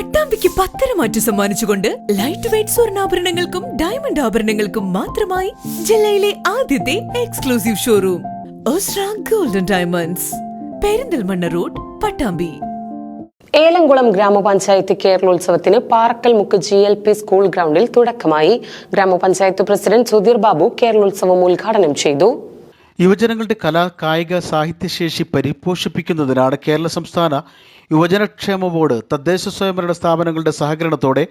പട്ടാമ്പിക്ക് പത്തരമാറ്റു സമ്മാനിച്ചുകൊണ്ട് light weight സ്വർണ്ണാഭരണങ്ങൾക്കും ഡയമണ്ട് ആഭരണങ്ങൾക്കും മാത്രമായി ജില്ലയിലെ ആദ്യത്തെ exclusive showroom Osra golden diamonds, Perinthalmanna road, Pattambi. Elamkulam ഗ്രാമപഞ്ചായത്ത് കേരളോത്സവത്തിന് പാറക്കൽ മുക്ക് GLP സ്കൂൾ ഗ്രൗണ്ടിൽ തുടക്കമായി. ഗ്രാമപഞ്ചായത്ത് പ്രസിഡന്റ് സുധീർ ബാബു കേരളോത്സവം ഉദ്ഘാടനം ചെയ്തു. യുവജനങ്ങളുടെ കലാ കായിക സാഹിത്യശേഷി പരിപോഷിപ്പിക്കുന്നതിനാണ് കേരള സംസ്ഥാന യുവജനക്ഷേമ ബോർഡ് തദ്ദേശ സ്വയംഭരണ സ്ഥാപനങ്ങളുടെ സഹകരണത്തോടെ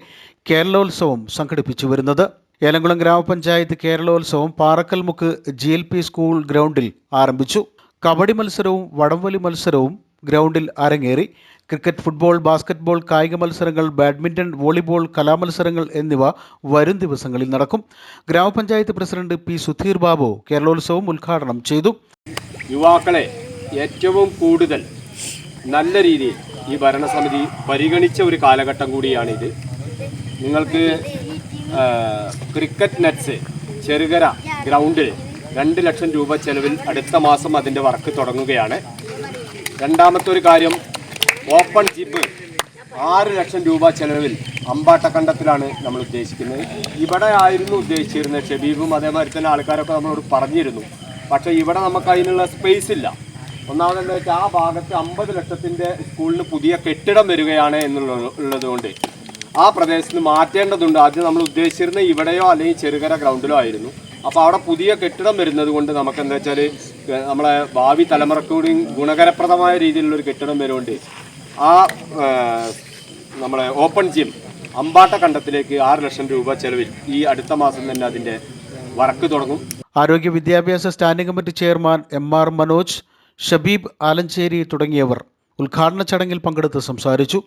കേരളോത്സവം സംഘടിപ്പിച്ചു വരുന്നത്. ഏലംകുളം ഗ്രാമപഞ്ചായത്ത് കേരളോത്സവം പാറക്കൽമുക്ക് GLP സ്കൂൾ ഗ്രൗണ്ടിൽ ആരംഭിച്ചു. കബഡി മത്സരവും വടംവലി മത്സരവും ഗ്രൗണ്ടിൽ അരങ്ങേറി. ക്രിക്കറ്റ്, ഫുട്ബോൾ, ബാസ്കറ്റ്ബോൾ കായിക മത്സരങ്ങൾ, ബാഡ്മിന്റൺ, വോളിബോൾ കലാമത്സരങ്ങൾ എന്നിവ വരും ദിവസങ്ങളിൽ നടക്കും. ഗ്രാമപഞ്ചായത്ത് പ്രസിഡന്റ് P. സുധീർ ബാബു കേരളോത്സവം ഉദ്ഘാടനം ചെയ്തു. യുവാക്കളെ ഏറ്റവും കൂടുതൽ നല്ല രീതിയിൽ ഈ ഭരണസമിതി പരിഗണിച്ച ഒരു കാലഘട്ടം കൂടിയാണിത്. നിങ്ങൾക്ക് ക്രിക്കറ്റ് നെറ്റ്സ് ചെറുകര ഗ്രൗണ്ടിൽ 2 ലക്ഷം രൂപ ചെലവിൽ അടുത്ത മാസം അതിൻ്റെ വർക്ക് തുടങ്ങുകയാണ്. രണ്ടാമത്തെ ഒരു കാര്യം, ഓപ്പൺ ജിം 6 ലക്ഷം രൂപ ചെലവിൽ അമ്പാട്ടക്കണ്ടത്തിലാണ് നമ്മൾ ഉദ്ദേശിക്കുന്നത്. ഇവിടെ ആയിരുന്നു ഉദ്ദേശിച്ചിരുന്നത്. ഷബീബും അതേമാതിരി തന്നെ ആൾക്കാരൊക്കെ നമ്മളോട് പറഞ്ഞിരുന്നു. പക്ഷേ ഇവിടെ നമുക്ക് അതിനുള്ള സ്പേസ് ഇല്ല. ഒന്നാമതെന്താ വെച്ചാൽ ആ ഭാഗത്ത് 50 ലക്ഷത്തിൻ്റെ സ്കൂളിന് പുതിയ കെട്ടിടം വരികയാണ് എന്നുള്ളതുകൊണ്ട് ആ പ്രദേശത്ത് മാറ്റേണ്ടതുണ്ട്. ആദ്യം നമ്മൾ ഉദ്ദേശിച്ചിരുന്നത് ഇവിടെയോ അല്ലെങ്കിൽ ചെറുകര ഗ്രൗണ്ടിലോ ആയിരുന്നു. അപ്പോൾ അവിടെ പുതിയ കെട്ടിടം വരുന്നത് കൊണ്ട് നമുക്ക് എന്താ വെച്ചാൽ നമ്മളെ ഭാവി തലമുറക്കൂടി ഗുണകരപ്രദമായ രീതിയിലുള്ളൊരു കെട്ടിടം വരുന്നുണ്ട്. ആ നമ്മളെ ഓപ്പൺ ജിം അമ്പാട്ടക്കണ്ടത്തിലേക്ക് 6 ലക്ഷം രൂപ ചെലവിൽ ഈ അടുത്ത മാസം തന്നെ അതിൻ്റെ വർക്ക് തുടങ്ങും. ആരോഗ്യ വിദ്യാഭ്യാസ standing committee chairman MR Manoj, Shabeeb Alencherry തുടങ്ങിയവർ ഉദ്ഘാടന ചടങ്ങിൽ പങ്കെടുത്ത് സംസാരിച്ചു.